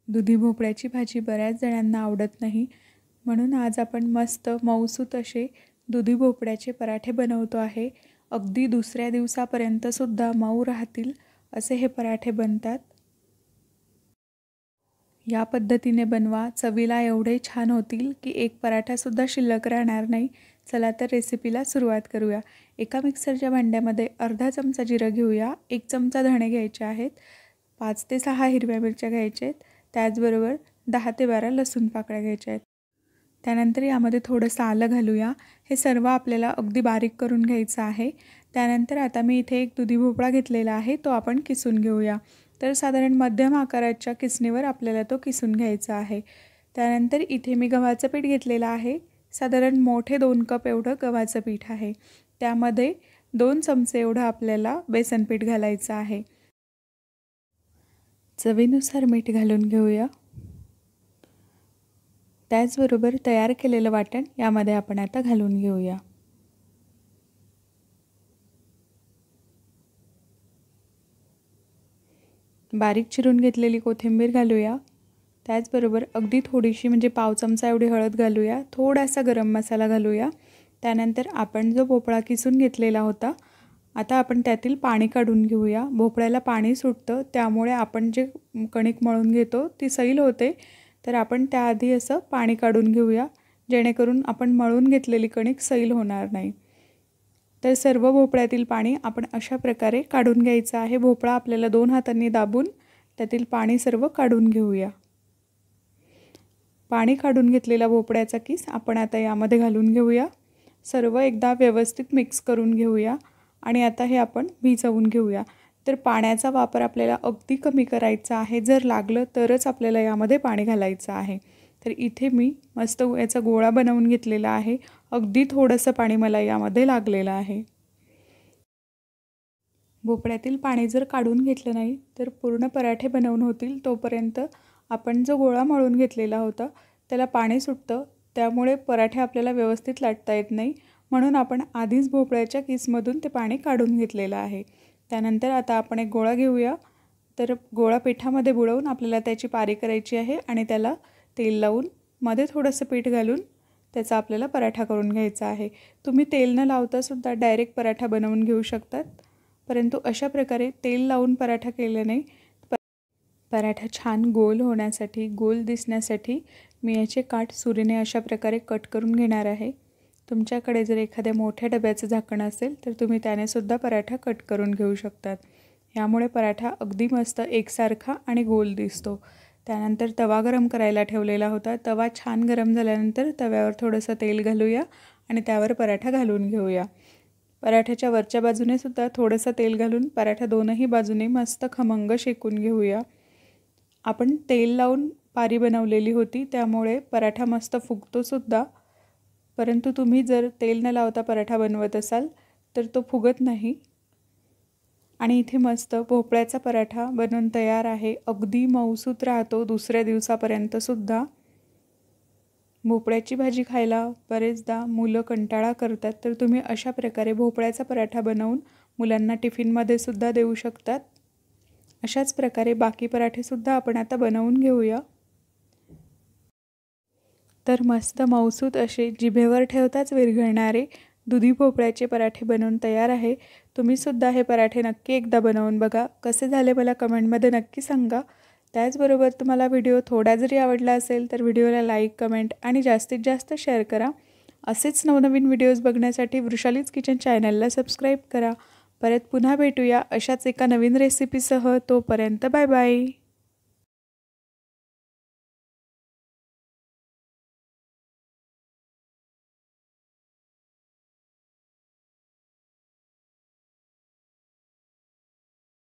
दुधी भोपळ्याची भाजी बऱ्याच जणांना आवडत नाही, म्हणून आज आपण मस्त मऊसूत असे दुधी भोपळ्याचे पराठे बनवतो आहे। अगदी दुसऱ्या दिवसापर्यंतसुद्धा मऊ राहतील असे हे पराठे बनतात। या पद्धतीने बनवा, चवीला एवढे छान होतील की एक पराठासुद्धा शिल्लक राहणार नाही। चला तर रेसिपीला सुरुवात करूया। एका मिक्सरच्या भांड्यामध्ये अर्धा चमचा जिरं घेऊया, 1 चमचा धणे घ्यायचे आहेत, 5 ते 6 हिरव्या मिरच्या घ्यायच्या आहेत, त्याचबरोबर 10 ते 12 लसूण पाकळ्या घ्यायच्या आहेत। त्यानंतर यामध्ये थोडंसं आलं घालूया। हे सर्व आपल्याला अगदी बारीक करून घ्यायचं आहे। त्यानंतर आता मी इथे एक दुधी भोपळा घेतलेला आहे, तो आपण किसून घेऊया। तर साधारण मध्यम आकाराच्या किसणीवर आपल्याला तो किसून घ्यायचा आहे। त्यानंतर इथे मी गव्हाचं पीठ घेतलेलं आहे, साधारण मोठे 2 कप एवढं गव्हाचं पीठ आहे। त्यामध्ये 2 चमचे एवढं आपल्याला बेसन पीठ घालायचं आहे। चवीनुसार मीठ घालून घेऊया। त्याचबरोबर तयार केलेलं वाटण यामध्ये आपण आता घालून घेऊया। बारीक चिरून घेतलेली कोथिंबीर घालूया। त्याचबरोबर अगदी थोडीशी म्हणजे पाव चमचा एवढी हळद घालूया, थोडासा गरम मसाला घालूया। त्यानंतर आपण जो भोपळा किसून घेतलेला होता, आता आपण त्यातील पाणी काढून घेऊया। भोपळ्याला पाणी सुटतं, त्यामुळे आपण जे कणिक मळून घेतो ती सैल होते, तर आपण त्याआधी असं पाणी काढून घेऊया, जेणेकरून आपण मळून घेतलेली कणिक सैल होणार नाही। तर सर्व भोपळ्यातील पाणी आपण अशा प्रकारे काढून घ्यायचं आहे। भोपळा आपल्याला 2 हातांनी दाबून त्यातील पाणी सर्व काढून घेऊया। पाणी काढून घेतलेला भोपळ्याचा किस आपण आता यामध्ये घालून घेऊया। सर्व एकदा व्यवस्थित मिक्स करून घेऊया आणि आता हे आपण भिजवून घेऊया। तर पाण्याचा वापर आपल्याला अगदी कमी करायचा आहे, जर लागलं तरच आपल्याला यामध्ये पाणी घालायचं आहे। तर इथे मी मस्त याचा गोळा बनवून घेतलेला आहे, अगदी थोडंसं पाणी मला यामध्ये लागलेलं आहे। भोपळ्यातील पाणी जर काढून घेतलं नाही तर पूर्ण पराठे बनवून होतील, तोपर्यंत आपण जो गोळा मळून घेतलेला होता त्याला पाणी सुटतं, त्यामुळे पराठे आपल्याला व्यवस्थित लाटता येत नाही, म्हणून आपण आधीच भोपळ्याच्या किसमधून ते पाणी काढून घेतलेलं आहे। त्यानंतर आता आपण एक गोळा घेऊया। तर गोळा पिठामध्ये बुडवून आपल्याला त्याची पारी करायची आहे आणि त्याला तेल लावून मध्ये थोडंसं पीठ घालून त्याचा आपल्याला पराठा करून घ्यायचा आहे। तुम्ही तेल न लावतासुद्धा डायरेक्ट पराठा बनवून घेऊ शकतात, परंतु अशा प्रकारे तेल लावून पराठा केल्याने पराठा छान गोल होण्यासाठी, गोल दिसण्यासाठी मी याचे काठ सुरीने अशा प्रकारे कट करून घेणार आहे। तुमच्याकडे जर एखाद्या मोठ्या डब्याचं झाकण असेल तर तुम्ही त्याने सुद्धा पराठा कट करून घेऊ शकतात। यामुळे पराठा अगदी मस्त एकसारखा आणि गोल दिसतो। त्यानंतर तवा गरम करायला ठेवलेला होता। तवा छान गरम झाल्यानंतर तव्यावर थोडंसं तेल घालूया आणि त्यावर पराठा घालून घेऊया। पराठ्याच्या वरच्या बाजूने सुद्धा थोडंसं तेल घालून पराठा दोनही बाजूने मस्त खमंग शेकून घेऊया। आपण तेल लावून पारी बनवलेली होती, त्यामुळे पराठा मस्त फुगतो सुद्धा, परंतु तुम्ही जर तेल न लावता पराठा बनवत असाल तर तो फुगत नाही। आणि इथे मस्त भोपळ्याचा पराठा बनवून तयार आहे, अगदी मऊसूत राहतो दुसऱ्या दिवसापर्यंतसुद्धा। भोपळ्याची भाजी खायला बरेचदा मुलं कंटाळा करतात, तर तुम्ही अशा प्रकारे भोपळ्याचा पराठा बनवून मुलांना टिफिनमध्ये सुद्धा देऊ शकतात। अशाच प्रकारे बाकी पराठेसुद्धा आपण आता बनवून घेऊया। तर मस्त मऊसूत असे जिभेवर ठेवताच विरघळणारे दुधी भोपळ्याचे पराठे बनवून तयार आहे। तुम्हीसुद्धा हे पराठे नक्की एकदा बनवून बघा, कसे झाले मला कमेंटमध्ये नक्की सांगा। त्याचबरोबर तुम्हाला व्हिडिओ थोडा जरी आवडला असेल तर व्हिडिओला लाईक, कमेंट आणि जास्तीत जास्त शेअर करा। असेच नवनवीन व्हिडिओज बघण्यासाठी वृषालीज किचन चॅनलला सबस्क्राईब करा। परत पुन्हा भेटूया अशाच एका नवीन रेसिपीसह, तोपर्यंत बाय बाय।